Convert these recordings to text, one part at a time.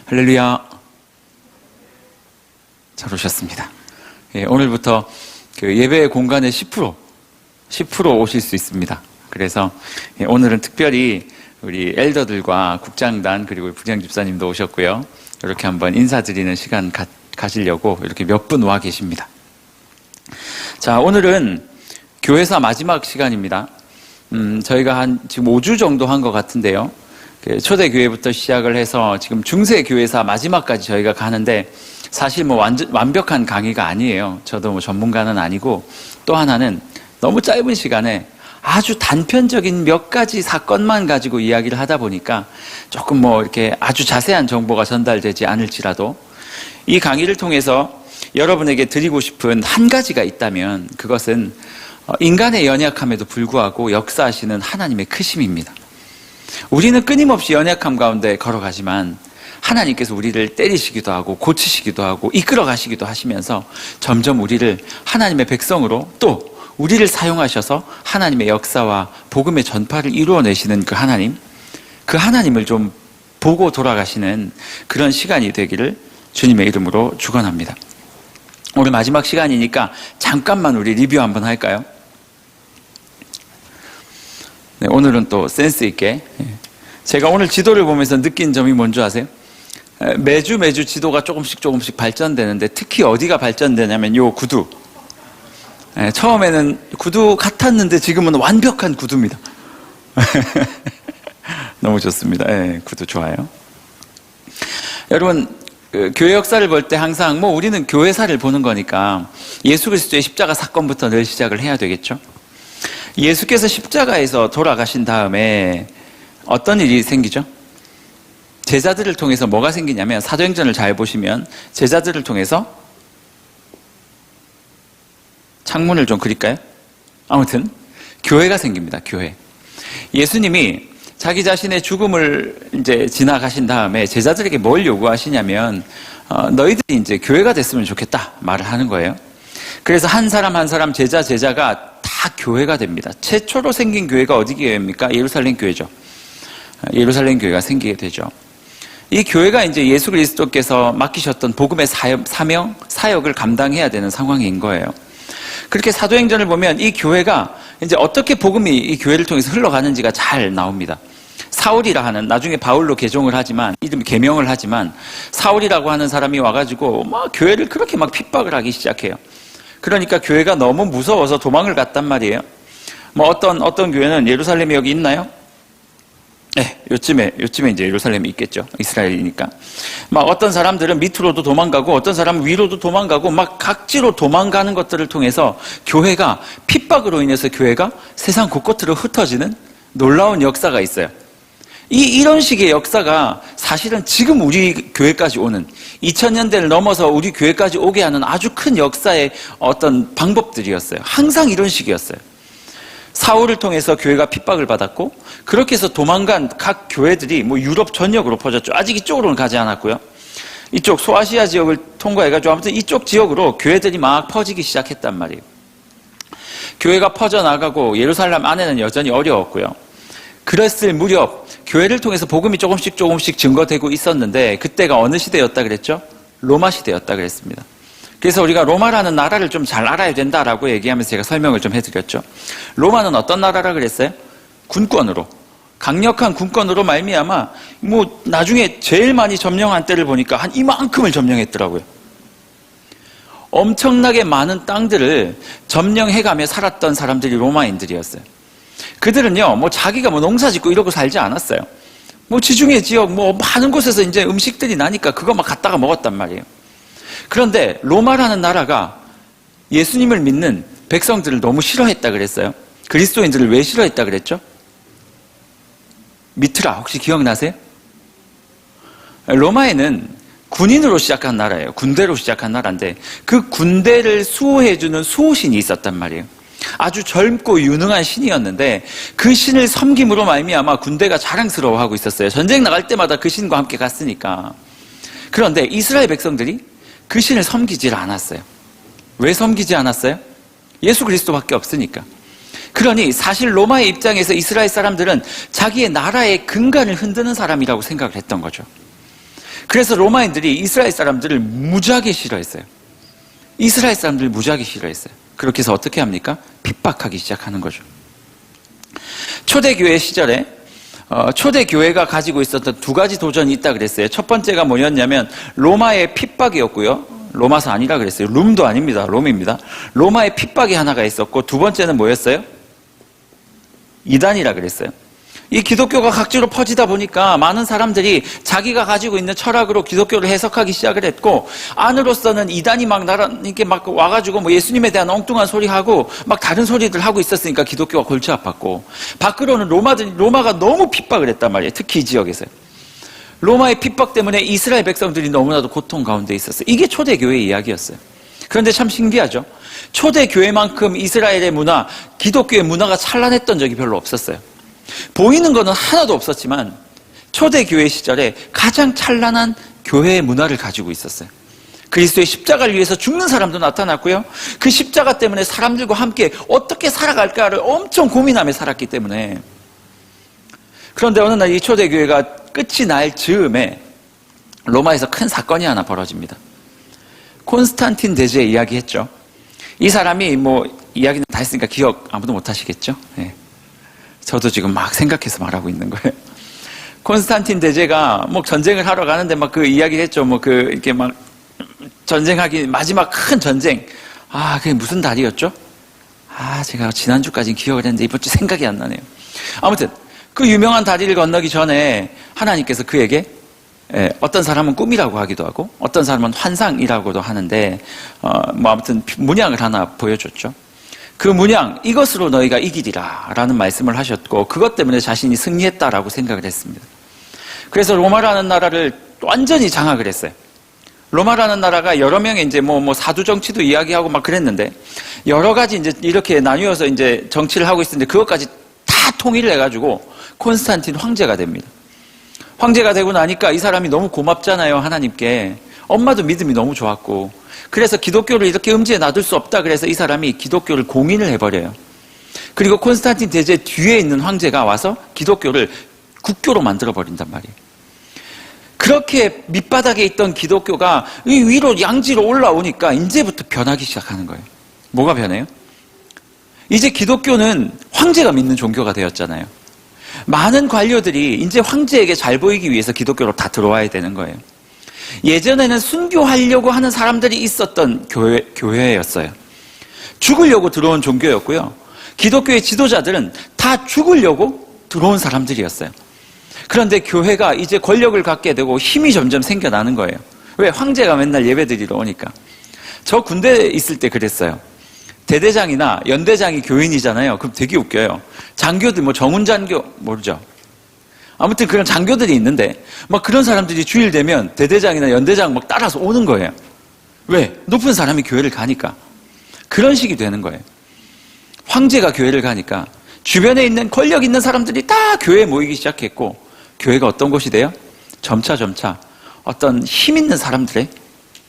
할렐루야. 잘 오셨습니다. 오늘부터 그 예배 공간의 10% 오실 수 있습니다. 그래서 오늘은 특별히 우리 엘더들과 국장단 그리고 부장집사님도 오셨고요. 이렇게 한번 인사드리는 시간 가지려고 이렇게 몇 분 와 계십니다. 자, 오늘은 교회사 마지막 시간입니다. 저희가 지금 5주 정도 한 것 같은데요. 초대교회부터 시작을 해서 지금 중세교회사 마지막까지 저희가 가는데 사실 완벽한 강의가 아니에요. 저도 전문가는 아니고, 또 하나는 너무 짧은 시간에 아주 단편적인 몇 가지 사건만 가지고 이야기를 하다 보니까 조금 이렇게 아주 자세한 정보가 전달되지 않을지라도 이 강의를 통해서 여러분에게 드리고 싶은 한 가지가 있다면 그것은 인간의 연약함에도 불구하고 역사하시는 하나님의 크심입니다. 우리는 끊임없이 연약함 가운데 걸어가지만 하나님께서 우리를 때리시기도 하고 고치시기도 하고 이끌어 가시기도 하시면서 점점 우리를 하나님의 백성으로 또 우리를 사용하셔서 하나님의 역사와 복음의 전파를 이루어내시는 그 하나님을 좀 보고 돌아가시는 그런 시간이 되기를 주님의 이름으로 축원합니다. 오늘 마지막 시간이니까 잠깐만 우리 리뷰 한번 할까요? 네, 오늘은 또 센스 있게 제가 오늘 지도를 보면서 느낀 점이 뭔지 아세요? 매주 지도가 조금씩 발전되는데 특히 어디가 발전되냐면 요 구두. 처음에는 구두 같았는데 지금은 완벽한 구두입니다. 너무 좋습니다. 구두 좋아요. 여러분, 교회 역사를 볼 때 항상 우리는 교회사를 보는 거니까 예수 그리스도의 십자가 사건부터 늘 시작을 해야 되겠죠. 예수께서 십자가에서 돌아가신 다음에 어떤 일이 생기죠? 제자들을 통해서 뭐가 생기냐면, 사도행전을 잘 보시면 제자들을 통해서 창문을 좀 그릴까요? 아무튼 교회가 생깁니다. 교회. 예수님이 자기 자신의 죽음을 이제 지나가신 다음에 제자들에게 뭘 요구하시냐면 너희들이 이제 교회가 됐으면 좋겠다 말을 하는 거예요. 그래서 한 사람 한 사람 제자가 다 교회가 됩니다. 최초로 생긴 교회가 어디 교회입니까? 예루살렘 교회죠. 예루살렘 교회가 생기게 되죠. 이 교회가 이제 예수 그리스도께서 맡기셨던 복음의 사역을 감당해야 되는 상황인 거예요. 그렇게 사도행전을 보면 이 교회가 이제 어떻게 복음이 이 교회를 통해서 흘러가는지가 잘 나옵니다. 사울이라 하는, 나중에 바울로 개명을 하지만 사울이라고 하는 사람이 와가지고 교회를 그렇게 핍박을 하기 시작해요. 그러니까 교회가 너무 무서워서 도망을 갔단 말이에요. 어떤 교회는 예루살렘이 여기 있나요? 네, 요쯤에 이제 예루살렘이 있겠죠. 이스라엘이니까. 어떤 사람들은 밑으로도 도망가고 어떤 사람은 위로도 도망가고 각지로 도망가는 것들을 통해서 교회가 핍박으로 인해서 교회가 세상 곳곳으로 흩어지는 놀라운 역사가 있어요. 이런 식의 역사가 사실은 지금 우리 교회까지 오는 2000년대를 넘어서 우리 교회까지 오게 하는 아주 큰 역사의 어떤 방법들이었어요. 항상 이런 식이었어요. 사울을 통해서 교회가 핍박을 받았고, 그렇게 해서 도망간 각 교회들이 유럽 전역으로 퍼졌죠. 아직 이쪽으로는 가지 않았고요. 이쪽 소아시아 지역을 통과해가지고 아무튼 이쪽 지역으로 교회들이 막 퍼지기 시작했단 말이에요. 교회가 퍼져나가고 예루살렘 안에는 여전히 어려웠고요. 그랬을 무렵 교회를 통해서 복음이 조금씩 증거되고 있었는데, 그때가 어느 시대였다 그랬죠? 로마 시대였다 그랬습니다. 그래서 우리가 로마라는 나라를 좀 잘 알아야 된다라고 얘기하면서 제가 설명을 좀 해드렸죠. 로마는 어떤 나라라 그랬어요? 군권으로, 강력한 군권으로 말미암아 나중에 제일 많이 점령한 때를 보니까 한 이만큼을 점령했더라고요. 엄청나게 많은 땅들을 점령해가며 살았던 사람들이 로마인들이었어요. 그들은요, 자기가 농사 짓고 이러고 살지 않았어요. 지중해 지역 많은 곳에서 이제 음식들이 나니까 그거 갖다가 먹었단 말이에요. 그런데 로마라는 나라가 예수님을 믿는 백성들을 너무 싫어했다 그랬어요. 그리스도인들을 왜 싫어했다 그랬죠? 미트라, 혹시 기억나세요? 로마에는 군인으로 시작한 나라예요. 군대로 시작한 나라인데 그 군대를 수호해주는 수호신이 있었단 말이에요. 아주 젊고 유능한 신이었는데 그 신을 섬김으로 말미암아 군대가 자랑스러워하고 있었어요. 전쟁 나갈 때마다 그 신과 함께 갔으니까. 그런데 이스라엘 백성들이 그 신을 섬기질 않았어요. 왜 섬기지 않았어요? 예수 그리스도밖에 없으니까. 그러니 사실 로마의 입장에서 이스라엘 사람들은 자기의 나라의 근간을 흔드는 사람이라고 생각을 했던 거죠. 그래서 로마인들이 이스라엘 사람들을 무지하게 싫어했어요. 이스라엘 사람들을 무지하게 싫어했어요. 그렇게 해서 어떻게 합니까? 핍박하기 시작하는 거죠. 초대교회 시절에 초대교회가 가지고 있었던 두 가지 도전이 있다 그랬어요. 첫 번째가 뭐였냐면 로마의 핍박이었고요. 로마서 아니라 그랬어요. 룸도 아닙니다. 롬입니다. 로마의 핍박이 하나가 있었고, 두 번째는 뭐였어요? 이단이라 그랬어요. 이 기독교가 각지로 퍼지다 보니까 많은 사람들이 자기가 가지고 있는 철학으로 기독교를 해석하기 시작을 했고, 안으로서는 이단이 이렇게 막 와가지고 뭐 예수님에 대한 엉뚱한 소리 하고 막 다른 소리들 하고 있었으니까 기독교가 골치 아팠고, 밖으로는 로마가 너무 핍박을 했단 말이에요. 특히 이 지역에서요. 로마의 핍박 때문에 이스라엘 백성들이 너무나도 고통 가운데 있었어요. 이게 초대교회의 이야기였어요. 그런데 참 신기하죠. 초대교회만큼 이스라엘의 문화, 기독교의 문화가 찬란했던 적이 별로 없었어요. 보이는 거는 하나도 없었지만 초대교회 시절에 가장 찬란한 교회의 문화를 가지고 있었어요. 그리스도의 십자가를 위해서 죽는 사람도 나타났고요. 그 십자가 때문에 사람들과 함께 어떻게 살아갈까를 엄청 고민하며 살았기 때문에. 그런데 어느 날 이 초대교회가 끝이 날 즈음에 로마에서 큰 사건이 하나 벌어집니다. 콘스탄틴 대제 이야기했죠. 이 사람이 뭐 이야기는 다 했으니까 기억 아무도 못 하시겠죠? 네. 저도 지금 막 생각해서 말하고 있는 거예요. 콘스탄틴 대제가 뭐 전쟁을 하러 가는데 막 그 이야기를 했죠. 뭐 이렇게 막 전쟁하기 마지막 큰 전쟁. 그게 무슨 달이었죠? 제가 지난주까지 기억을 했는데 이번 주 생각이 안 나네요. 아무튼 그 유명한 다리를 건너기 전에 하나님께서 그에게 어떤 사람은 꿈이라고 하기도 하고 어떤 사람은 환상이라고도 하는데 뭐 아무튼 문양을 하나 보여줬죠. 그 문양, 이것으로 너희가 이기리라 라는 말씀을 하셨고, 그것 때문에 자신이 승리했다라고 생각을 했습니다. 그래서 로마라는 나라를 완전히 장악을 했어요. 로마라는 나라가 여러 명의 이제 뭐 사두 정치도 이야기하고 막 그랬는데, 여러 가지 이제 이렇게 나뉘어서 이제 정치를 하고 있었는데, 그것까지 다 통일을 해가지고 콘스탄틴 황제가 됩니다. 황제가 되고 나니까 이 사람이 너무 고맙잖아요, 하나님께. 엄마도 믿음이 너무 좋았고, 그래서 기독교를 이렇게 음지에 놔둘 수 없다 그래서 이 사람이 기독교를 공인을 해버려요. 그리고 콘스탄틴 대제 뒤에 있는 황제가 와서 기독교를 국교로 만들어버린단 말이에요. 그렇게 밑바닥에 있던 기독교가 이 위로 양지로 올라오니까 이제부터 변하기 시작하는 거예요. 뭐가 변해요? 이제 기독교는 황제가 믿는 종교가 되었잖아요. 많은 관료들이 이제 황제에게 잘 보이기 위해서 기독교로 다 들어와야 되는 거예요. 예전에는 순교하려고 하는 사람들이 있었던 교회였어요. 죽으려고 들어온 종교였고요. 기독교의 지도자들은 다 죽으려고 들어온 사람들이었어요. 그런데 교회가 이제 권력을 갖게 되고 힘이 점점 생겨나는 거예요. 왜? 황제가 맨날 예배드리러 오니까. 저 군대에 있을 때 그랬어요. 대대장이나 연대장이 교인이잖아요. 그럼 되게 웃겨요. 장교들, 뭐 정훈장교 모르죠? 아무튼 그런 장교들이 있는데 막 그런 사람들이 주일 되면 대대장이나 연대장 막 따라서 오는 거예요. 왜? 높은 사람이 교회를 가니까. 그런 식이 되는 거예요. 황제가 교회를 가니까 주변에 있는 권력 있는 사람들이 다 교회에 모이기 시작했고, 교회가 어떤 곳이 돼요? 점차 어떤 힘 있는 사람들의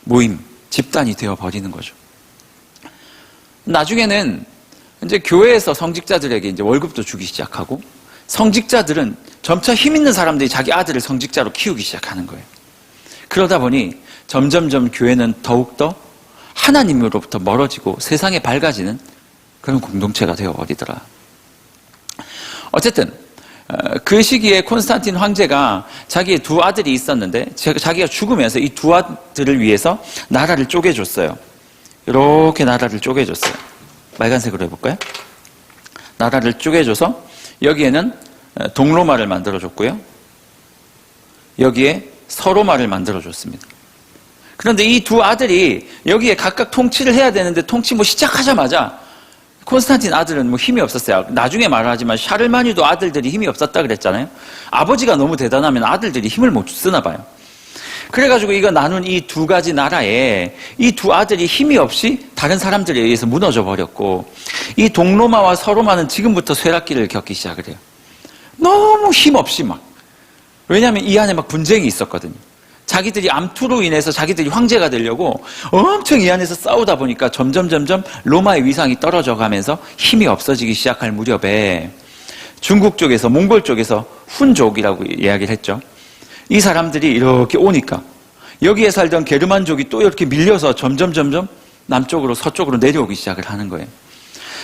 모임, 집단이 되어버리는 거죠. 나중에는 이제 교회에서 성직자들에게 이제 월급도 주기 시작하고, 성직자들은 점차 힘 있는 사람들이 자기 아들을 성직자로 키우기 시작하는 거예요. 그러다 보니 점점점 교회는 더욱더 하나님으로부터 멀어지고 세상에 밝아지는 그런 공동체가 되어버리더라. 어쨌든 그 시기에 콘스탄틴 황제가 자기의 두 아들이 있었는데, 자기가 죽으면서 이 두 아들을 위해서 나라를 쪼개줬어요. 이렇게 나라를 쪼개줬어요. 빨간색으로 해볼까요? 나라를 쪼개줘서 여기에는 동로마를 만들어줬고요. 여기에 서로마를 만들어줬습니다. 그런데 이 두 아들이 여기에 각각 통치를 해야 되는데, 통치 뭐 시작하자마자 콘스탄틴 아들은 뭐 힘이 없었어요. 나중에 말하지만 샤를마니도 아들들이 힘이 없었다 그랬잖아요. 아버지가 너무 대단하면 아들들이 힘을 못 쓰나 봐요. 그래가지고 이거 나눈 이 두 가지 나라에 이 두 아들이 힘이 없이 다른 사람들에 의해서 무너져 버렸고, 이 동로마와 서로마는 지금부터 쇠락기를 겪기 시작을 해요. 너무 힘없이 막. 왜냐하면 이 안에 막 분쟁이 있었거든요. 자기들이 암투로 인해서 자기들이 황제가 되려고 엄청 이 안에서 싸우다 보니까 점점 로마의 위상이 떨어져 가면서 힘이 없어지기 시작할 무렵에 중국 쪽에서, 몽골 쪽에서 훈족이라고 이야기를 했죠. 이 사람들이 이렇게 오니까 여기에 살던 게르만족이 또 이렇게 밀려서 점점 남쪽으로 서쪽으로 내려오기 시작을 하는 거예요.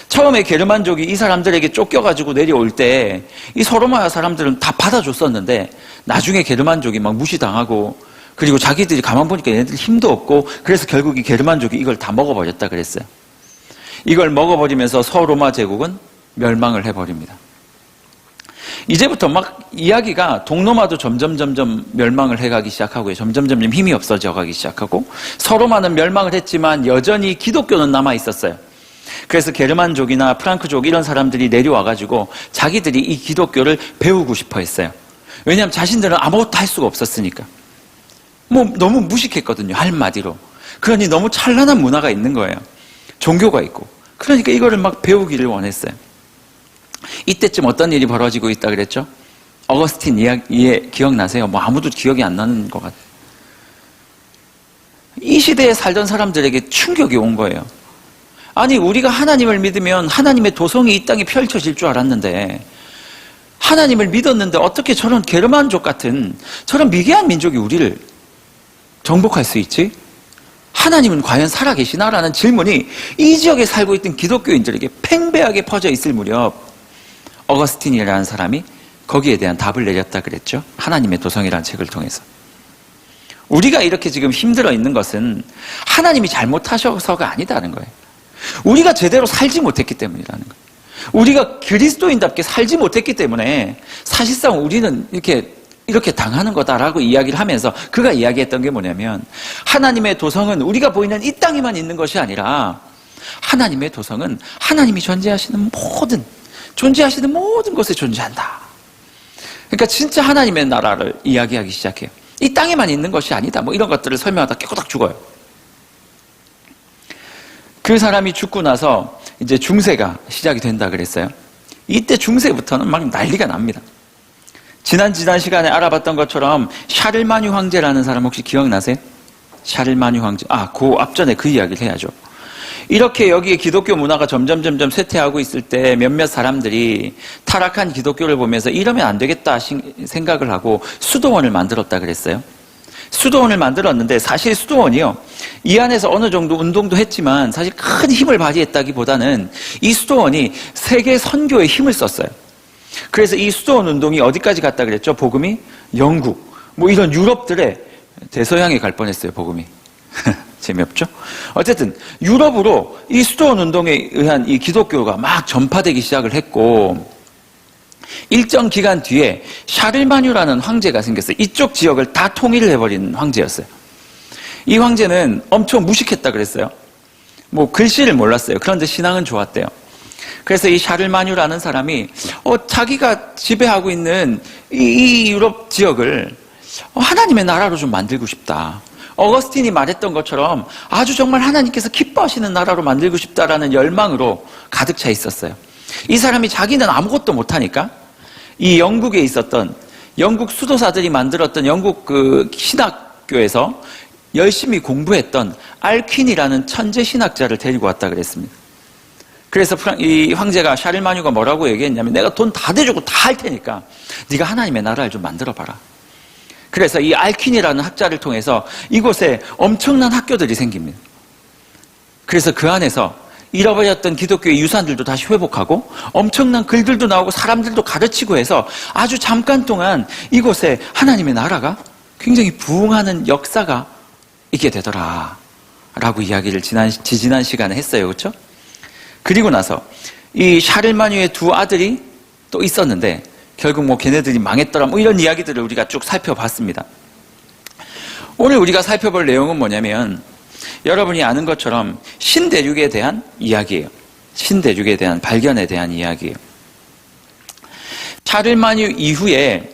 처음에 게르만족이 이 사람들에게 쫓겨가지고 내려올 때 이 소로마 사람들은 다 받아줬었는데 나중에 게르만족이 막 무시당하고 그리고 자기들이 가만 보니까 얘네들 힘도 없고 그래서 결국 이 게르만족이 이걸 다 먹어버렸다 그랬어요. 이걸 먹어버리면서 서로마 제국은 멸망을 해버립니다. 이제부터 막 이야기가 동로마도 점점 멸망을 해가기 시작하고요. 점점 힘이 없어져 가기 시작하고 서로마는 멸망을 했지만 여전히 기독교는 남아 있었어요. 그래서 게르만족이나 프랑크족 이런 사람들이 내려와가지고 자기들이 이 기독교를 배우고 싶어 했어요. 왜냐하면 자신들은 아무것도 할 수가 없었으니까. 너무 무식했거든요. 한마디로. 그러니 너무 찬란한 문화가 있는 거예요. 종교가 있고. 그러니까 이거를 막 배우기를 원했어요. 이때쯤 어떤 일이 벌어지고 있다 그랬죠? 어거스틴 이야기 기억나세요? 아무도 기억이 안 나는 것 같아요. 이 시대에 살던 사람들에게 충격이 온 거예요. 아니 우리가 하나님을 믿으면 하나님의 도성이 이 땅에 펼쳐질 줄 알았는데 하나님을 믿었는데 어떻게 저런 게르만족 같은 저런 미개한 민족이 우리를 정복할 수 있지? 하나님은 과연 살아계시나라는 질문이 이 지역에 살고 있던 기독교인들에게 팽배하게 퍼져 있을 무렵 어거스틴이라는 사람이 거기에 대한 답을 내렸다 그랬죠. 하나님의 도성이라는 책을 통해서. 우리가 이렇게 지금 힘들어 있는 것은 하나님이 잘못하셔서가 아니다는 거예요. 우리가 제대로 살지 못했기 때문이라는 거예요. 우리가 그리스도인답게 살지 못했기 때문에 사실상 우리는 이렇게 당하는 거다라고 이야기를 하면서 그가 이야기했던 게 뭐냐면 하나님의 도성은 우리가 보이는 이 땅에만 있는 것이 아니라 하나님의 도성은 하나님이 존재하시는 모든 곳에 존재한다. 그러니까 진짜 하나님의 나라를 이야기하기 시작해요. 이 땅에만 있는 것이 아니다. 이런 것들을 설명하다 깨꼬닥 죽어요. 그 사람이 죽고 나서 이제 중세가 시작이 된다 그랬어요. 이때 중세부터는 막 난리가 납니다. 지난 시간에 알아봤던 것처럼 샤를마뉴 황제라는 사람 혹시 기억나세요? 샤를마뉴 황제. 그 앞전에 그 이야기를 해야죠. 이렇게 여기에 기독교 문화가 점점 쇠퇴하고 있을 때 몇몇 사람들이 타락한 기독교를 보면서 이러면 안 되겠다 생각을 하고 수도원을 만들었다 그랬어요. 수도원을 만들었는데 사실 수도원이요. 이 안에서 어느 정도 운동도 했지만 사실 큰 힘을 발휘했다기보다는 이 수도원이 세계 선교에 힘을 썼어요. 그래서 이 수도원 운동이 어디까지 갔다 그랬죠? 복음이 영국, 이런 유럽들의 대서양에 갈 뻔했어요. 복음이. 재미없죠? 어쨌든 유럽으로 이 수도원 운동에 의한 이 기독교가 막 전파되기 시작을 했고 일정 기간 뒤에 샤를마뉴라는 황제가 생겼어요. 이쪽 지역을 다 통일을 해버린 황제였어요. 이 황제는 엄청 무식했다 그랬어요. 글씨를 몰랐어요. 그런데 신앙은 좋았대요. 그래서 이 샤를마뉴라는 사람이 자기가 지배하고 있는 이 유럽 지역을 하나님의 나라로 좀 만들고 싶다. 어거스틴이 말했던 것처럼 아주 정말 하나님께서 기뻐하시는 나라로 만들고 싶다라는 열망으로 가득 차 있었어요. 이 사람이 자기는 아무것도 못하니까 이 영국에 있었던 영국 수도사들이 만들었던 영국 그 신학교에서 열심히 공부했던 알퀸이라는 천재 신학자를 데리고 왔다 그랬습니다. 그래서 이 황제가 샤를마뉴가 뭐라고 얘기했냐면 내가 돈 다 대주고 다 할 테니까 네가 하나님의 나라를 좀 만들어봐라. 그래서 이 알퀸이라는 학자를 통해서 이곳에 엄청난 학교들이 생깁니다. 그래서 그 안에서 잃어버렸던 기독교의 유산들도 다시 회복하고 엄청난 글들도 나오고 사람들도 가르치고 해서 아주 잠깐 동안 이곳에 하나님의 나라가 굉장히 부흥하는 역사가 있게 되더라 라고 이야기를 지난 시간에 했어요. 그렇죠? 그리고 나서 이 샤를마뉴의 두 아들이 또 있었는데 결국 걔네들이 망했더라 이런 이야기들을 우리가 쭉 살펴봤습니다. 오늘 우리가 살펴볼 내용은 뭐냐면 여러분이 아는 것처럼 신대륙에 대한 이야기예요. 신대륙에 대한 발견에 대한 이야기예요. 샤를마뉴 이후에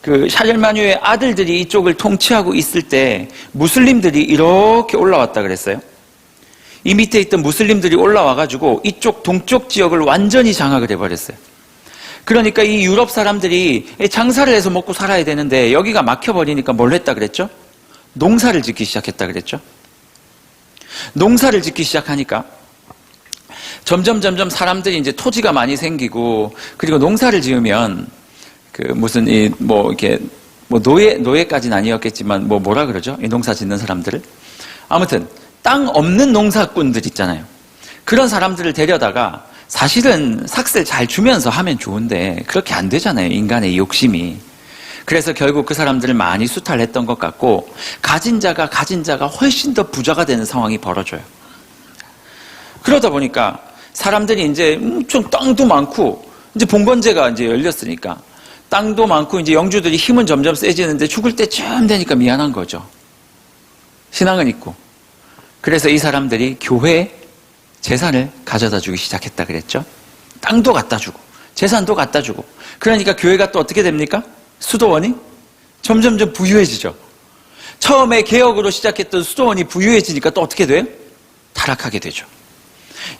그 샤를마뉴의 아들들이 이쪽을 통치하고 있을 때 무슬림들이 이렇게 올라왔다 그랬어요. 이 밑에 있던 무슬림들이 올라와가지고 이쪽 동쪽 지역을 완전히 장악을 해버렸어요. 그러니까 이 유럽 사람들이 장사를 해서 먹고 살아야 되는데 여기가 막혀버리니까 뭘 했다 그랬죠? 농사를 짓기 시작했다 그랬죠? 농사를 짓기 시작하니까 점점 사람들이 이제 토지가 많이 생기고 그리고 농사를 지으면 이렇게 뭐 노예까지는 아니었겠지만 뭐라 그러죠? 이 농사 짓는 사람들을. 아무튼 땅 없는 농사꾼들 있잖아요. 그런 사람들을 데려다가 사실은 삭스를 잘 주면서 하면 좋은데 그렇게 안 되잖아요. 인간의 욕심이. 그래서 결국 그 사람들을 많이 수탈했던 것 같고 가진 자가 훨씬 더 부자가 되는 상황이 벌어져요. 그러다 보니까 사람들이 이제 좀 땅도 많고 이제 봉건제가 이제 열렸으니까 땅도 많고 이제 영주들이 힘은 점점 세지는데 죽을 때쯤 되니까 미안한 거죠. 신앙은 있고. 그래서 이 사람들이 교회에 재산을 가져다 주기 시작했다 그랬죠. 땅도 갖다 주고 재산도 갖다 주고. 그러니까 교회가 또 어떻게 됩니까? 수도원이 점점점 부유해지죠. 처음에 개혁으로 시작했던 수도원이 부유해지니까 또 어떻게 돼요? 타락하게 되죠.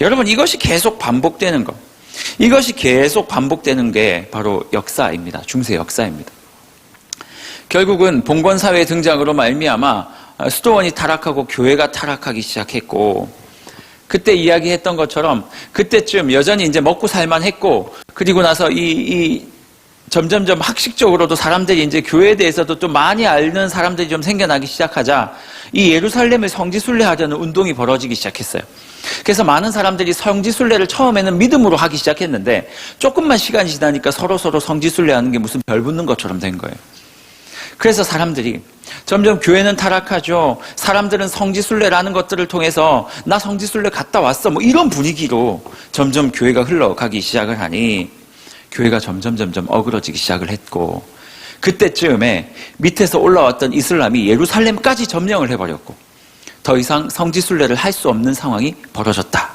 여러분, 이것이 계속 반복되는 것. 이것이 계속 반복되는 게 바로 역사입니다. 중세 역사입니다. 결국은 봉건사회 등장으로 말미암아 수도원이 타락하고 교회가 타락하기 시작했고, 그때 이야기했던 것처럼 그때쯤 여전히 이제 먹고 살만했고, 그리고 나서 점점점 학식적으로도 사람들이 이제 교회에 대해서도 좀 많이 알는 사람들이 좀 생겨나기 시작하자 이 예루살렘을 성지순례하려는 운동이 벌어지기 시작했어요. 그래서 많은 사람들이 성지순례를 처음에는 믿음으로 하기 시작했는데 조금만 시간이 지나니까 서로 성지순례하는 게 무슨 별 붙는 것처럼 된 거예요. 그래서 사람들이 점점 교회는 타락하죠. 사람들은 성지순례라는 것들을 통해서 나 성지순례 갔다 왔어. 뭐 이런 분위기로 점점 교회가 흘러가기 시작을 하니 교회가 점점 어그러지기 시작을 했고, 그때쯤에 밑에서 올라왔던 이슬람이 예루살렘까지 점령을 해버렸고 더 이상 성지순례를 할 수 없는 상황이 벌어졌다.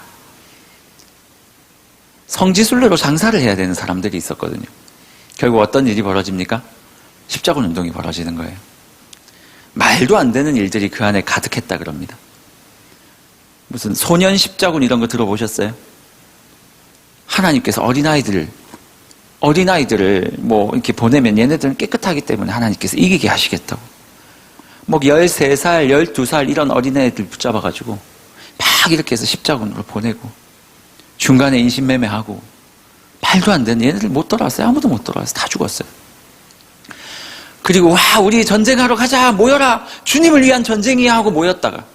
성지순례로 장사를 해야 되는 사람들이 있었거든요. 결국 어떤 일이 벌어집니까? 십자군 운동이 벌어지는 거예요. 말도 안 되는 일들이 그 안에 가득했다 그럽니다. 무슨 소년 십자군 이런 거 들어보셨어요? 하나님께서 어린아이들을 뭐 이렇게 보내면 얘네들은 깨끗하기 때문에 하나님께서 이기게 하시겠다고. 뭐 13살, 12살 이런 어린애들 붙잡아가지고 막 이렇게 해서 십자군으로 보내고 중간에 인신매매하고 말도 안 되는 얘네들 못 돌아왔어요. 아무도 못 돌아왔어요. 다 죽었어요. 그리고 와 우리 전쟁하러 가자 모여라 주님을 위한 전쟁이야 하고 모였다가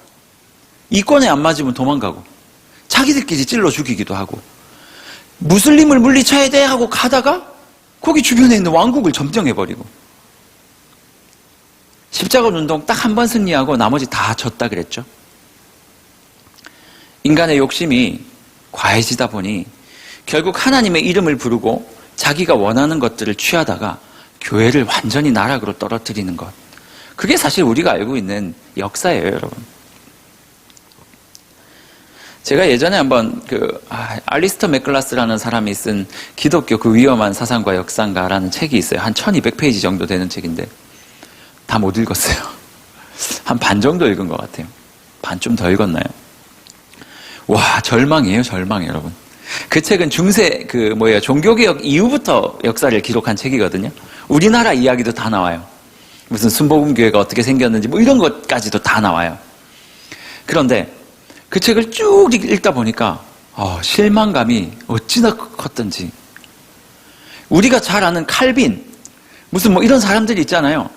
이권에 안 맞으면 도망가고 자기들끼리 찔러 죽이기도 하고 무슬림을 물리쳐야 돼 하고 가다가 거기 주변에 있는 왕국을 점령해버리고 십자군 운동 딱 한 번 승리하고 나머지 다 졌다 그랬죠. 인간의 욕심이 과해지다 보니 결국 하나님의 이름을 부르고 자기가 원하는 것들을 취하다가 교회를 완전히 나락으로 떨어뜨리는 것. 그게 사실 우리가 알고 있는 역사예요, 여러분. 제가 예전에 한번 알리스터 맥글라스라는 사람이 쓴 기독교 그 위험한 사상과 역사인가라는 책이 있어요. 한 1200페이지 정도 되는 책인데 다 못 읽었어요. 한 반 정도 읽은 것 같아요. 반 좀 더 읽었나요? 와, 절망이에요, 절망, 여러분. 그 책은 중세 종교개혁 이후부터 역사를 기록한 책이거든요. 우리나라 이야기도 다 나와요. 무슨 순복음교회가 어떻게 생겼는지 뭐 이런 것까지도 다 나와요. 그런데 그 책을 쭉 읽다 보니까 실망감이 어찌나 컸던지. 우리가 잘 아는 칼빈 무슨 뭐 이런 사람들이 있잖아요.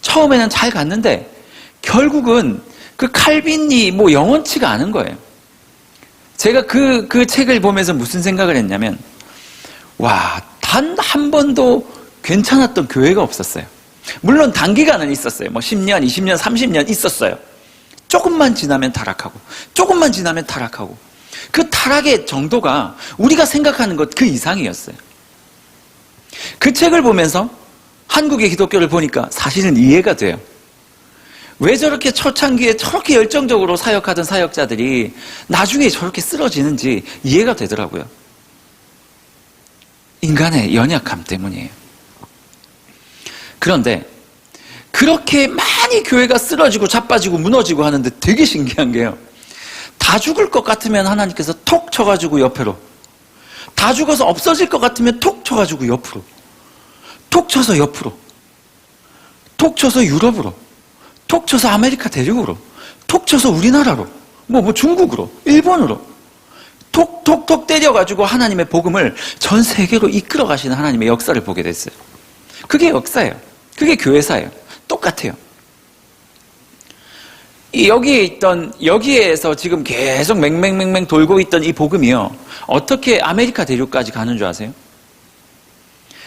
처음에는 잘 갔는데 결국은 그 칼빈이 뭐 영원치가 않은 거예요. 제가 그 책을 보면서 무슨 생각을 했냐면 단 한 번도 괜찮았던 교회가 없었어요. 물론 단기간은 있었어요. 뭐 10년, 20년, 30년 있었어요. 조금만 지나면 타락하고 조금만 지나면 타락하고 그 타락의 정도가 우리가 생각하는 것 그 이상이었어요. 그 책을 보면서 한국의 기독교를 보니까 사실은 이해가 돼요. 왜 저렇게 초창기에 저렇게 열정적으로 사역하던 사역자들이 나중에 저렇게 쓰러지는지 이해가 되더라고요. 인간의 연약함 때문이에요. 그런데 그렇게 많이 교회가 쓰러지고 자빠지고 무너지고 하는데 되게 신기한 게요. 다 죽을 것 같으면 하나님께서 톡 쳐가지고 옆으로, 다 죽어서 없어질 것 같으면 톡 쳐가지고 옆으로, 톡 쳐서 옆으로, 톡 쳐서 유럽으로, 톡 쳐서 아메리카 대륙으로, 톡 쳐서 우리나라로, 뭐 중국으로, 일본으로 톡톡톡 때려가지고 하나님의 복음을 전 세계로 이끌어 가시는 하나님의 역사를 보게 됐어요. 그게 역사예요. 그게 교회사예요. 똑같아요. 여기에서 지금 계속 맹맹맹맹 돌고 있던 이 복음이요. 어떻게 아메리카 대륙까지 가는 줄 아세요?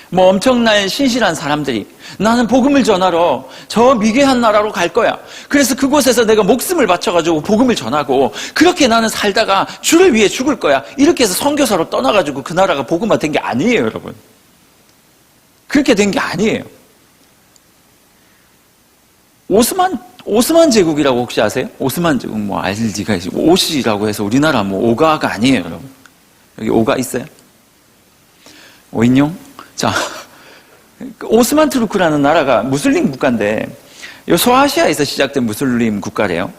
뭐 엄청난 신실한 사람들이 나는 복음을 전하러 저 미개한 나라로 갈 거야. 그래서 그곳에서 내가 목숨을 바쳐가지고 복음을 전하고 그렇게 나는 살다가 주를 위해 죽을 거야. 이렇게 해서 선교사로 떠나가지고 그 나라가 복음화 된 게 아니에요, 여러분. 그렇게 된 게 아니에요. 오스만 제국이라고 혹시 아세요? 오스만 제국 뭐 알지가 오시라고 해서 우리나라 뭐 오가가 아니에요, 여러분. 여기 오가 있어요? 오인용? 자, 오스만 투르크라는 나라가 무슬림 국가인데 이 소아시아에서 시작된 무슬림 국가래요.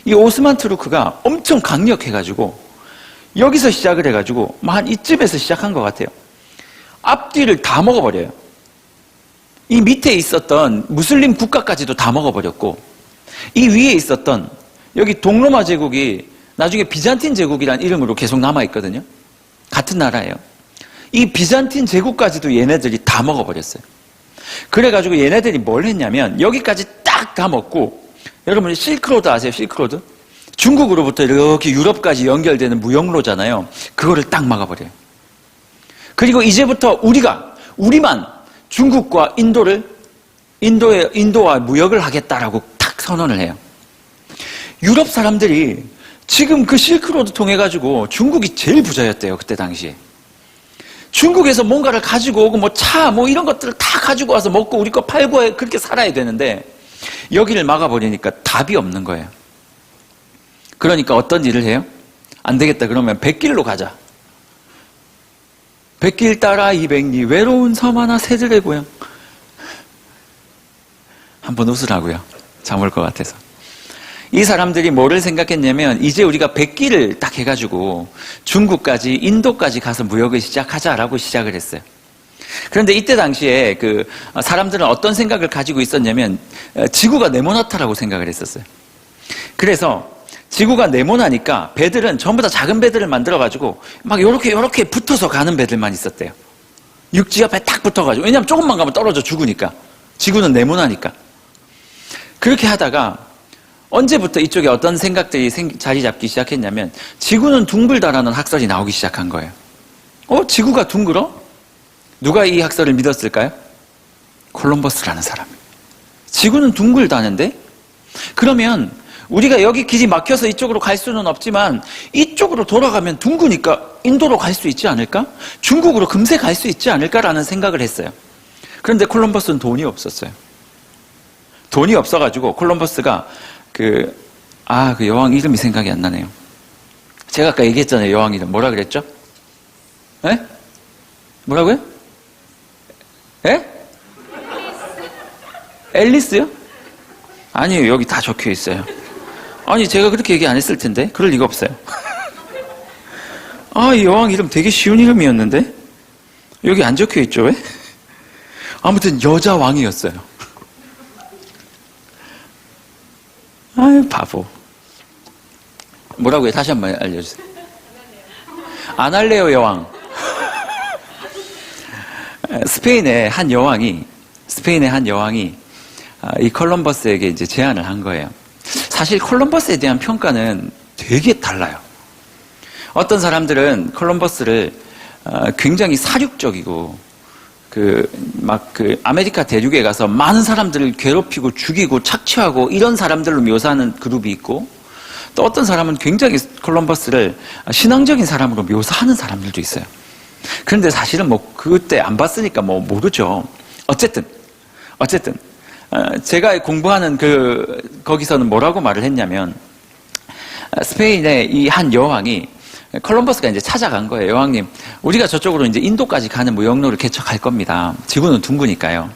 이 오스만 투르크가 엄청 강력해가지고 여기서 시작을 해가지고 한 이쯤에서 시작한 것 같아요. 앞뒤를 다 먹어버려요. 이 밑에 있었던 무슬림 국가까지도 다 먹어버렸고 이 위에 있었던 여기 동로마 제국이 나중에 비잔틴 제국이라는 이름으로 계속 남아있거든요. 같은 나라예요. 이 비잔틴 제국까지도 얘네들이 다 먹어버렸어요. 그래가지고 얘네들이 뭘 했냐면 여기까지 딱 다 먹고 여러분 실크로드 아세요? 실크로드? 중국으로부터 이렇게 유럽까지 연결되는 무역로잖아요. 그거를 딱 막아버려요. 그리고 이제부터 우리만 중국과 인도와 무역을 하겠다라고 탁 선언을 해요. 유럽 사람들이 지금 그 실크로드 통해 가지고 중국이 제일 부자였대요. 그때 당시에. 중국에서 뭔가를 가지고 오고 뭐 차 뭐 이런 것들을 다 가지고 와서 먹고 우리 거 팔고 그렇게 살아야 되는데 여기를 막아버리니까 답이 없는 거예요. 그러니까 어떤 일을 해요? 안 되겠다 그러면 백길로 가자. 백길 따라 200리 외로운 섬 하나 새들의 고향. 한번 웃으라고요. 잠올 것 같아서. 이 사람들이 뭐를 생각했냐면 이제 우리가 백길을 딱 해가지고 중국까지 인도까지 가서 무역을 시작하자라고 시작을 했어요. 그런데 이때 당시에 그 사람들은 어떤 생각을 가지고 있었냐면 지구가 네모나다라고 생각을 했었어요. 그래서 지구가 네모나니까 배들은 전부 다 작은 배들을 만들어가지고 막 요렇게 붙어서 가는 배들만 있었대요. 육지 옆에 딱 붙어가지고. 왜냐면 조금만 가면 떨어져 죽으니까. 지구는 네모나니까. 그렇게 하다가 언제부터 이쪽에 어떤 생각들이 자리 잡기 시작했냐면 지구는 둥글다라는 학설이 나오기 시작한 거예요. 지구가 둥글어? 누가 이 학설을 믿었을까요? 콜럼버스라는 사람. 지구는 둥글다는데? 그러면 우리가 여기 길이 막혀서 이쪽으로 갈 수는 없지만 이쪽으로 돌아가면 둥그니까 인도로 갈 수 있지 않을까? 중국으로 금세 갈 수 있지 않을까라는 생각을 했어요. 그런데 콜럼버스는 돈이 없었어요. 돈이 없어가지고 콜럼버스가 그 여왕 이름이 생각이 안 나네요. 제가 아까 얘기했잖아요. 여왕 이름. 뭐라 그랬죠? 에? 뭐라고요? 에? 앨리스요? 아니에요. 여기 다 적혀 있어요. 아니 제가 그렇게 얘기 안 했을 텐데. 그럴 리가 없어요. 이 여왕 이름 되게 쉬운 이름이었는데 여기 안 적혀 있죠? 왜? 아무튼 여자 왕이었어요. 아유 바보. 뭐라고요? 다시 한번 알려주세요. 아날레오 여왕. 스페인의 한 여왕이 이 콜럼버스에게 이제 제안을 한 거예요. 사실 콜럼버스에 대한 평가는 되게 달라요. 어떤 사람들은 콜럼버스를 굉장히 사륙적이고 아메리카 대륙에 가서 많은 사람들을 괴롭히고 죽이고 착취하고 이런 사람들로 묘사하는 그룹이 있고 또 어떤 사람은 굉장히 콜럼버스를 신앙적인 사람으로 묘사하는 사람들도 있어요. 그런데 사실은 뭐 그때 안 봤으니까 뭐 모르죠. 어쨌든 제가 공부하는 거기서는 뭐라고 말을 했냐면 스페인의 이 한 여왕이 콜럼버스가 이제 찾아간 거예요. 여왕님, 우리가 저쪽으로 이제 인도까지 가는 무역로를 개척할 겁니다. 지구는 둥그니까요.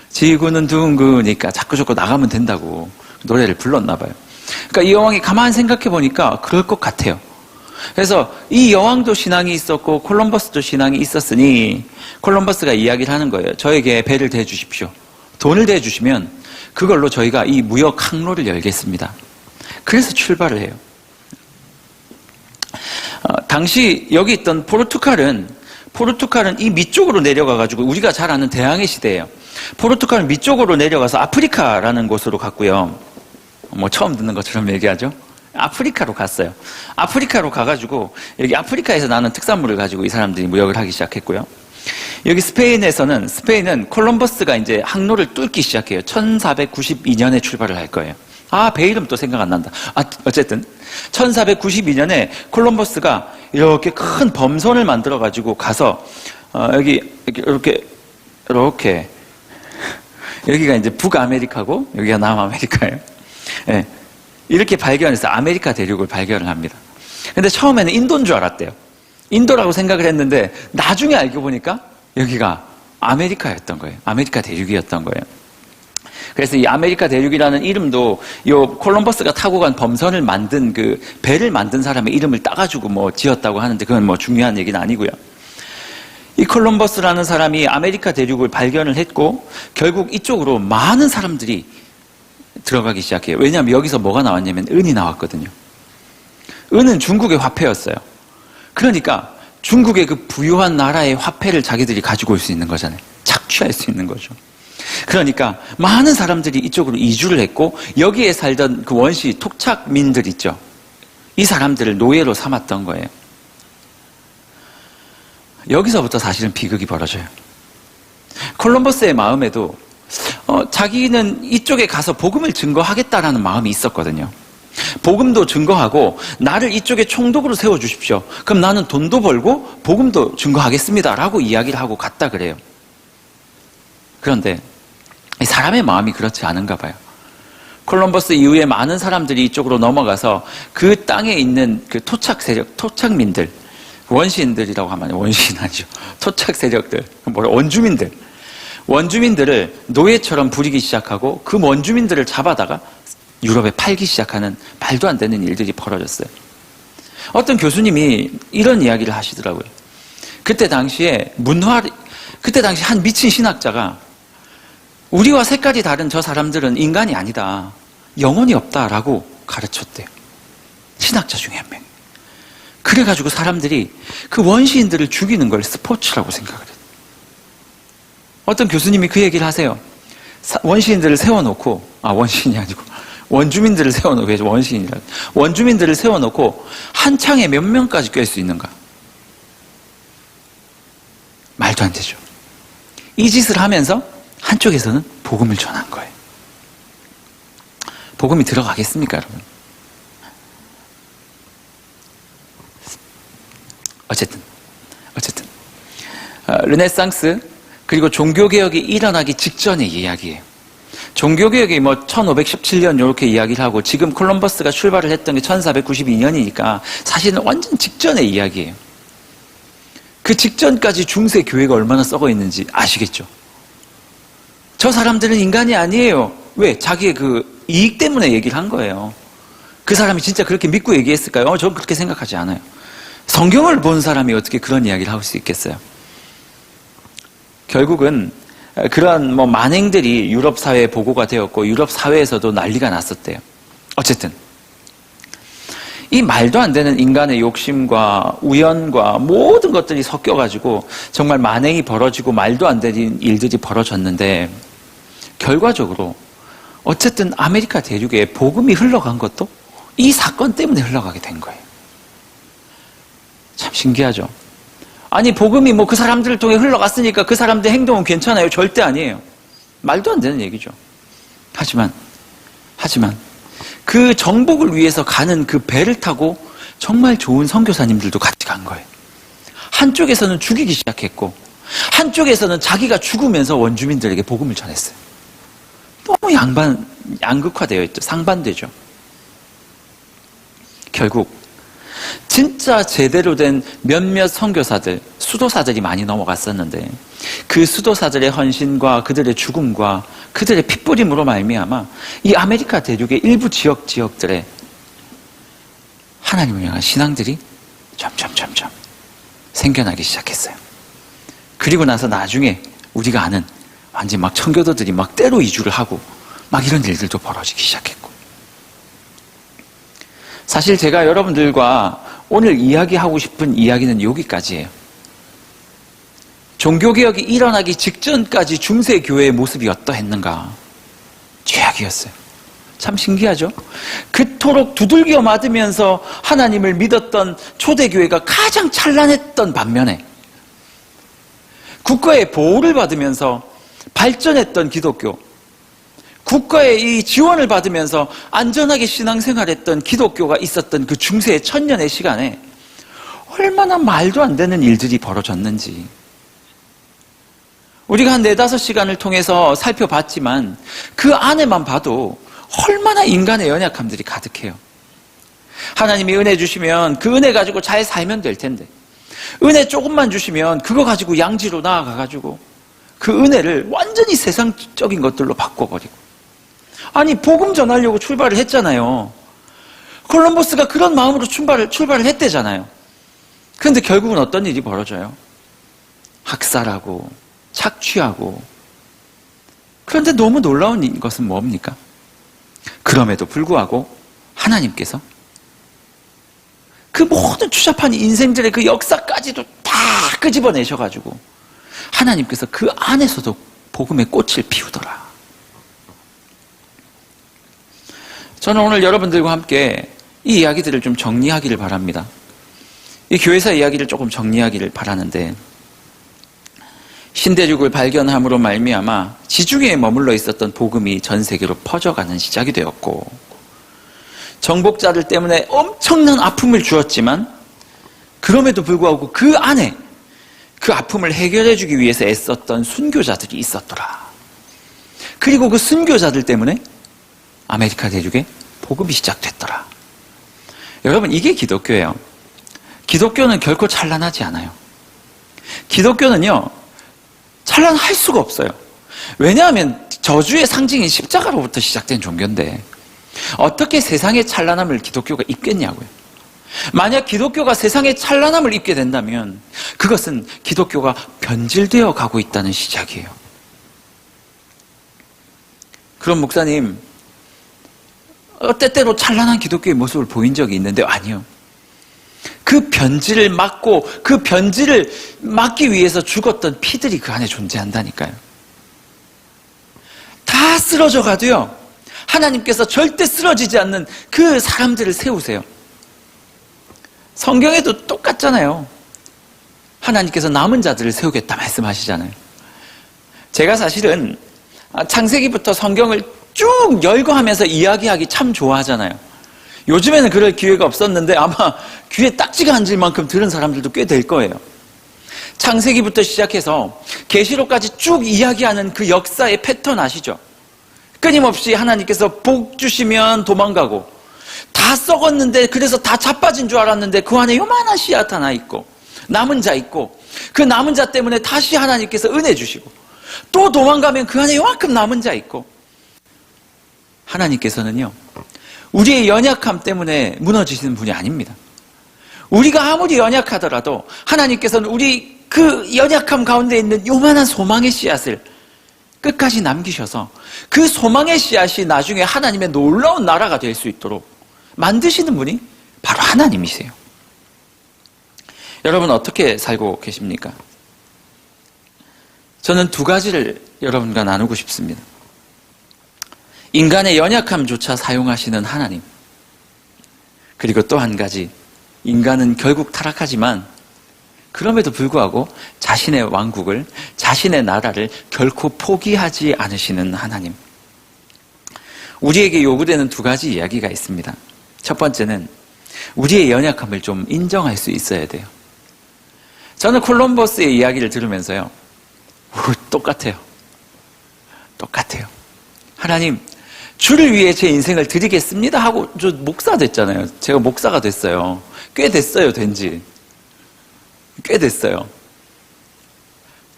지구는 둥그니까 자꾸 나가면 된다고 노래를 불렀나 봐요. 그러니까 이 여왕이 가만히 생각해 보니까 그럴 것 같아요. 그래서 이 여왕도 신앙이 있었고 콜럼버스도 신앙이 있었으니 콜럼버스가 이야기를 하는 거예요. 저에게 배를 대주십시오. 돈을 대주시면 그걸로 저희가 이 무역 항로를 열겠습니다. 그래서 출발을 해요. 당시 여기 있던 포르투갈은 이 밑쪽으로 내려가가지고 우리가 잘 아는 대항해 시대예요. 포르투갈 밑쪽으로 내려가서 아프리카라는 곳으로 갔고요. 뭐 처음 듣는 것처럼 얘기하죠. 아프리카로 갔어요. 아프리카로 가가지고 여기 아프리카에서 나는 특산물을 가지고 이 사람들이 무역을 하기 시작했고요. 여기 스페인은 콜럼버스가 이제 항로를 뚫기 시작해요. 1492년에 출발을 할 거예요. 배 이름 또 생각 안 난다. 어쨌든 1492년에 콜럼버스가 이렇게 큰 범선을 만들어 가지고 가서 여기 이렇게 여기가 이제 북아메리카고 여기가 남아메리카예요. 네. 이렇게 발견해서 아메리카 대륙을 발견을 합니다. 근데 처음에는 인도인 줄 알았대요. 인도라고 생각을 했는데 나중에 알고 보니까 여기가 아메리카였던 거예요. 아메리카 대륙이었던 거예요. 그래서 이 아메리카 대륙이라는 이름도 요 콜럼버스가 타고 간 범선을 만든 그 배를 만든 사람의 이름을 따가지고 뭐 지었다고 하는데 그건 뭐 중요한 얘기는 아니고요. 이 콜럼버스라는 사람이 아메리카 대륙을 발견을 했고 결국 이쪽으로 많은 사람들이 들어가기 시작해요. 왜냐하면 여기서 뭐가 나왔냐면 은이 나왔거든요. 은은 중국의 화폐였어요. 그러니까 중국의 그 부유한 나라의 화폐를 자기들이 가지고 올 수 있는 거잖아요. 착취할 수 있는 거죠. 그러니까 많은 사람들이 이쪽으로 이주를 했고 여기에 살던 그 원시 토착민들 있죠. 이 사람들을 노예로 삼았던 거예요. 여기서부터 사실은 비극이 벌어져요. 콜럼버스의 마음에도 자기는 이쪽에 가서 복음을 증거하겠다라는 마음이 있었거든요. 복음도 증거하고 나를 이쪽에 총독으로 세워주십시오. 그럼 나는 돈도 벌고 복음도 증거하겠습니다라고 이야기를 하고 갔다 그래요. 그런데 사람의 마음이 그렇지 않은가 봐요. 콜럼버스 이후에 많은 사람들이 이쪽으로 넘어가서 그 땅에 있는 그 토착 세력, 토착민들, 원시인들이라고 하면 원시인 아니죠. 토착 세력들, 원주민들을 노예처럼 부리기 시작하고 그 원주민들을 잡아다가 유럽에 팔기 시작하는 말도 안 되는 일들이 벌어졌어요. 어떤 교수님이 이런 이야기를 하시더라고요. 그때 당시 한 미친 신학자가 우리와 색깔이 다른 저 사람들은 인간이 아니다. 영혼이 없다라고 가르쳤대요. 신학자 중에 한 명. 그래가지고 사람들이 그 원시인들을 죽이는 걸 스포츠라고 생각을 해요. 어떤 교수님이 그 얘기를 하세요. 원시인들을 세워놓고, 원시인이 아니고, 원주민들을 세워놓고, 원시인이라고. 원주민들을 세워놓고, 한 창에 몇 명까지 꿰 수 있는가? 말도 안 되죠. 이 짓을 하면서 한쪽에서는 복음을 전한 거예요. 복음이 들어가겠습니까, 여러분? 어쨌든 르네상스 그리고 종교개혁이 일어나기 직전의 이야기예요. 종교개혁이 1517년 이렇게 이야기를 하고 지금 콜럼버스가 출발을 했던 게 1492년이니까 사실은 완전 직전의 이야기예요. 그 직전까지 중세 교회가 얼마나 썩어 있는지 아시겠죠? 저 사람들은 인간이 아니에요. 왜? 자기의 그 이익 때문에 얘기를 한 거예요. 그 사람이 진짜 그렇게 믿고 얘기했을까요? 저는 그렇게 생각하지 않아요. 성경을 본 사람이 어떻게 그런 이야기를 할 수 있겠어요? 결국은 그런 만행들이 유럽 사회에 보고가 되었고 유럽 사회에서도 난리가 났었대요. 어쨌든 이 말도 안 되는 인간의 욕심과 우연과 모든 것들이 섞여가지고 정말 만행이 벌어지고 말도 안 되는 일들이 벌어졌는데 결과적으로 어쨌든 아메리카 대륙에 복음이 흘러간 것도 이 사건 때문에 흘러가게 된 거예요. 참 신기하죠. 아니 복음이 그 사람들을 통해 흘러갔으니까 그 사람들 행동은 괜찮아요. 절대 아니에요. 말도 안 되는 얘기죠. 하지만 그 정복을 위해서 가는 그 배를 타고 정말 좋은 선교사님들도 같이 간 거예요. 한쪽에서는 죽이기 시작했고 한쪽에서는 자기가 죽으면서 원주민들에게 복음을 전했어요. 너무 양극화되어 있죠. 상반되죠. 결국 진짜 제대로 된 몇몇 선교사들, 수도사들이 많이 넘어갔었는데 그 수도사들의 헌신과 그들의 죽음과 그들의 핏부림으로 말미암아 이 아메리카 대륙의 일부 지역들에 하나님을 향한 신앙들이 점점 생겨나기 시작했어요. 그리고 나서 나중에 우리가 아는 완전 청교도들이 때로 이주를 하고 이런 일들도 벌어지기 시작했고 사실 제가 여러분들과 오늘 이야기하고 싶은 이야기는 여기까지예요. 종교개혁이 일어나기 직전까지 중세교회의 모습이 어떠했는가? 최악이었어요. 참 신기하죠? 그토록 두들겨 맞으면서 하나님을 믿었던 초대교회가 가장 찬란했던 반면에 국가의 보호를 받으면서 발전했던 기독교, 국가의 이 지원을 받으면서 안전하게 신앙생활했던 기독교가 있었던 그 중세의 1000년의 시간에 얼마나 말도 안 되는 일들이 벌어졌는지 우리가 한 4-5시간을 통해서 살펴봤지만 그 안에만 봐도 얼마나 인간의 연약함들이 가득해요. 하나님이 은혜 주시면 그 은혜 가지고 잘 살면 될 텐데 은혜 조금만 주시면 그거 가지고 양지로 나아가가지고 그 은혜를 완전히 세상적인 것들로 바꿔버리고, 아니 복음 전하려고 출발을 했잖아요. 콜럼버스가 그런 마음으로 출발을 했대잖아요. 그런데 결국은 어떤 일이 벌어져요? 학살하고 착취하고. 그런데 너무 놀라운 것은 뭡니까? 그럼에도 불구하고 하나님께서 그 모든 추잡한 인생들의 그 역사까지도 다 끄집어내셔가지고 하나님께서 그 안에서도 복음의 꽃을 피우더라. 저는 오늘 여러분들과 함께 이 이야기들을 좀 정리하기를 바랍니다. 이 교회사 이야기를 조금 정리하기를 바라는데, 신대륙을 발견함으로 말미암아 지중해에 머물러 있었던 복음이 전 세계로 퍼져가는 시작이 되었고, 정복자들 때문에 엄청난 아픔을 주었지만 그럼에도 불구하고 그 안에 그 아픔을 해결해주기 위해서 애썼던 순교자들이 있었더라. 그리고 그 순교자들 때문에 아메리카 대륙에 복음이 시작됐더라. 여러분, 이게 기독교예요. 기독교는 결코 찬란하지 않아요. 기독교는요, 찬란할 수가 없어요. 왜냐하면 저주의 상징인 십자가로부터 시작된 종교인데 어떻게 세상의 찬란함을 기독교가 입겠냐고요. 만약 기독교가 세상의 찬란함을 입게 된다면 그것은 기독교가 변질되어 가고 있다는 시작이에요. 그럼 목사님, 때때로 찬란한 기독교의 모습을 보인 적이 있는데, 아니요. 그 변질을 막고 그 변질을 막기 위해서 죽었던 피들이 그 안에 존재한다니까요. 다 쓰러져 가도요, 하나님께서 절대 쓰러지지 않는 그 사람들을 세우세요. 성경에도 똑같잖아요. 하나님께서 남은 자들을 세우겠다 말씀하시잖아요. 제가 사실은 창세기부터 성경을 쭉 열거하면서 이야기하기 참 좋아하잖아요. 요즘에는 그럴 기회가 없었는데 아마 귀에 딱지가 앉을 만큼 들은 사람들도 꽤 될 거예요. 창세기부터 시작해서 계시록까지 쭉 이야기하는 그 역사의 패턴 아시죠? 끊임없이 하나님께서 복 주시면 도망가고, 다 썩었는데 그래서 다 자빠진 줄 알았는데 그 안에 요만한 씨앗 하나 있고 남은 자 있고, 그 남은 자 때문에 다시 하나님께서 은혜 주시고, 또 도망가면 그 안에 요만큼 남은 자 있고. 하나님께서는요, 우리의 연약함 때문에 무너지시는 분이 아닙니다. 우리가 아무리 연약하더라도 하나님께서는 우리 그 연약함 가운데 있는 요만한 소망의 씨앗을 끝까지 남기셔서 그 소망의 씨앗이 나중에 하나님의 놀라운 나라가 될 수 있도록 만드시는 분이 바로 하나님이세요. 여러분, 어떻게 살고 계십니까? 저는 2가지를 여러분과 나누고 싶습니다. 인간의 연약함조차 사용하시는 하나님, 그리고 또 한 가지, 인간은 결국 타락하지만 그럼에도 불구하고 자신의 왕국을, 자신의 나라를 결코 포기하지 않으시는 하나님. 우리에게 요구되는 2가지 이야기가 있습니다. 첫 번째는 우리의 연약함을 좀 인정할 수 있어야 돼요. 저는 콜럼버스의 이야기를 들으면서요, 똑같아요. 하나님, 주를 위해 제 인생을 드리겠습니다 하고 저 목사 됐잖아요. 제가 목사가 됐어요. 꽤 됐어요, 된지. 꽤 됐어요.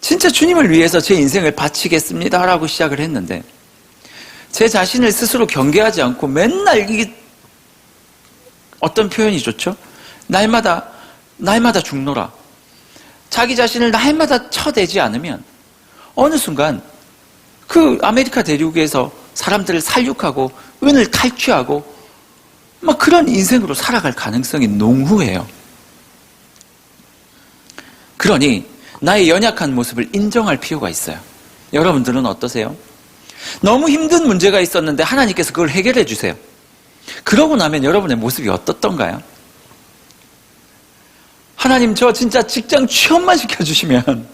진짜 주님을 위해서 제 인생을 바치겠습니다 라고 시작을 했는데, 제 자신을 스스로 경계하지 않고 맨날 이게 어떤 표현이 좋죠? 날마다 죽노라. 자기 자신을 날마다 쳐대지 않으면 어느 순간 그 아메리카 대륙에서 사람들을 살육하고 은을 탈취하고 막 그런 인생으로 살아갈 가능성이 농후해요. 그러니 나의 연약한 모습을 인정할 필요가 있어요. 여러분들은 어떠세요? 너무 힘든 문제가 있었는데 하나님께서 그걸 해결해 주세요. 그러고 나면 여러분의 모습이 어떻던가요? 하나님, 저 진짜 직장 취업만 시켜주시면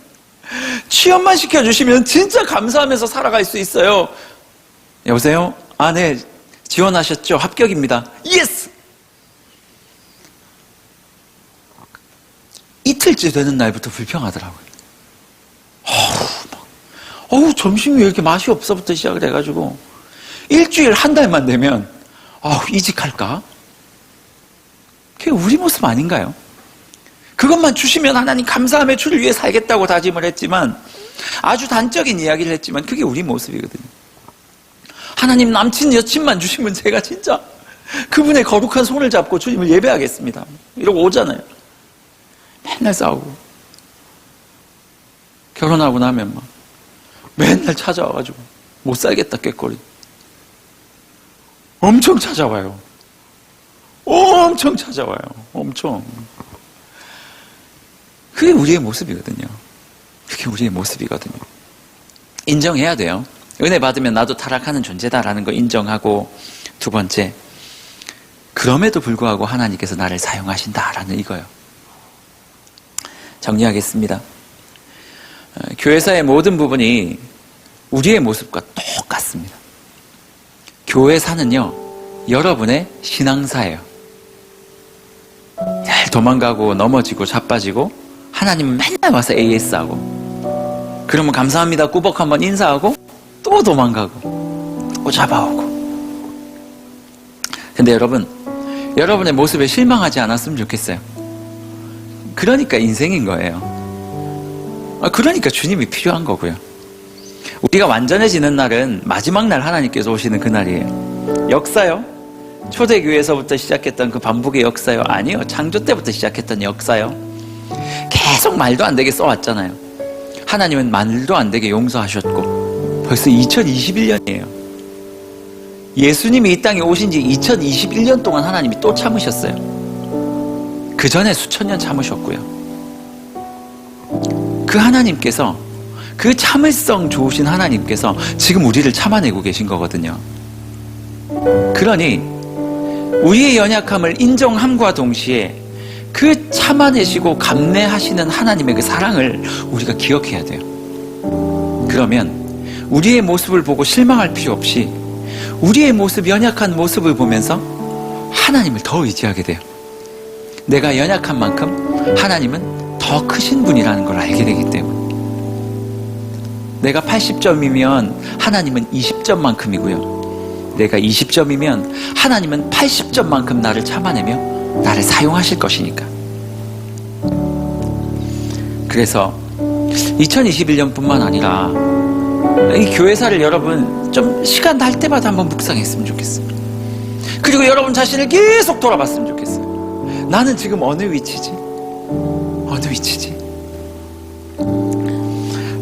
진짜 감사하면서 살아갈 수 있어요. 여보세요? 아, 네, 지원하셨죠? 합격입니다. 예스! 이틀째 되는 날부터 불평하더라고요. 점심이 왜 이렇게 맛이 없어부터 시작을 해가지고 일주일, 한 달만 되면 이직할까? 그게 우리 모습 아닌가요? 그것만 주시면 하나님 감사하며 주를 위해 살겠다고 다짐을 했지만, 아주 단적인 이야기를 했지만 그게 우리 모습이거든요. 하나님, 남친, 여친만 주시면 제가 진짜 그분의 거룩한 손을 잡고 주님을 예배하겠습니다, 이러고 오잖아요. 맨날 싸우고, 결혼하고 나면 막 맨날 찾아와가지고 못 살겠다 꾀꼬리 엄청 찾아와요. 엄청. 그게 우리의 모습이거든요. 인정해야 돼요. 은혜 받으면 나도 타락하는 존재다라는 거 인정하고, 두 번째, 그럼에도 불구하고 하나님께서 나를 사용하신다라는 이거요. 정리하겠습니다. 교회사의 모든 부분이 우리의 모습과 똑같습니다. 교회사는요, 여러분의 신앙사예요. 잘 도망가고 넘어지고 자빠지고 하나님은 맨날 와서 AS하고, 그러면 감사합니다 꾸벅 한번 인사하고 또 도망가고 또 잡아오고. 근데 여러분의 모습에 실망하지 않았으면 좋겠어요. 그러니까 인생인 거예요. 그러니까 주님이 필요한 거고요. 우리가 완전해지는 날은 마지막 날 하나님께서 오시는 그날이에요. 역사요? 초대교회에서부터 시작했던 그 반복의 역사요? 아니요. 창조 때부터 시작했던 역사요. 계속 말도 안 되게 써왔잖아요. 하나님은 말도 안 되게 용서하셨고 벌써 2021년이에요. 예수님이 이 땅에 오신 지 2021년 동안 하나님이 또 참으셨어요. 그 전에 수천 년 참으셨고요. 그 하나님께서, 그 참을성 좋으신 하나님께서 지금 우리를 참아내고 계신 거거든요. 그러니 우리의 연약함을 인정함과 동시에 그 참아내시고 감내하시는 하나님의 그 사랑을 우리가 기억해야 돼요. 그러면 우리의 모습을 보고 실망할 필요 없이 우리의 모습, 연약한 모습을 보면서 하나님을 더 의지하게 돼요. 내가 연약한 만큼 하나님은 더 크신 분이라는 걸 알게 되기 때문에. 내가 80점이면 하나님은 20점만큼이고요. 내가 20점이면 하나님은 80점만큼 나를 참아내며 나를 사용하실 것이니까. 그래서 2021년뿐만 아니라 이 교회사를 여러분 좀 시간 날 때마다 한번 묵상했으면 좋겠어요. 그리고 여러분 자신을 계속 돌아봤으면 좋겠어요. 나는 지금 어느 위치지?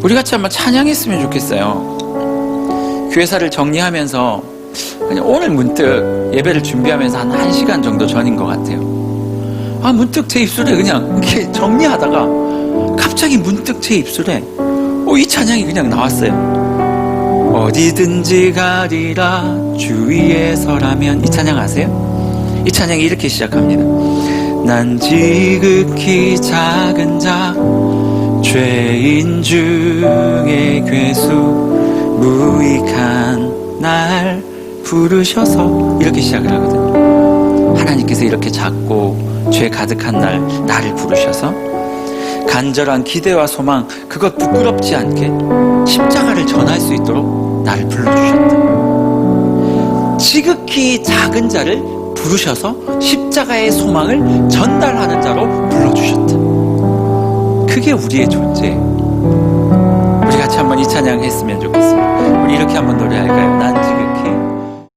우리 같이 한번 찬양했으면 좋겠어요. 교회사를 정리하면서 그냥 오늘 문득 예배를 준비하면서 한 1시간 정도 전인 것 같아요. 문득 제 입술에 그냥 이렇게 정리하다가 갑자기 문득 제 입술에 이 찬양이 그냥 나왔어요. 어디든지 가리라 주 위에 서라면. 이 찬양 아세요? 이 찬양이 이렇게 시작합니다. 난 지극히 작은 자 죄인 중에 괴수 무익한 날 부르셔서, 이렇게 시작을 하거든요. 하나님께서 이렇게 작고 죄 가득한 날 나를 부르셔서 간절한 기대와 소망, 그것 부끄럽지 않게 십자가를 전할 수 있도록 나를 불러주셨다. 지극히 작은 자를 부르셔서 십자가의 소망을 전달하는 자로 불러주셨다. 그게 우리의 존재예요. 우리 같이 한번 이 찬양 했으면 좋겠습니다. 우리 이렇게 한번 노래할까요? 난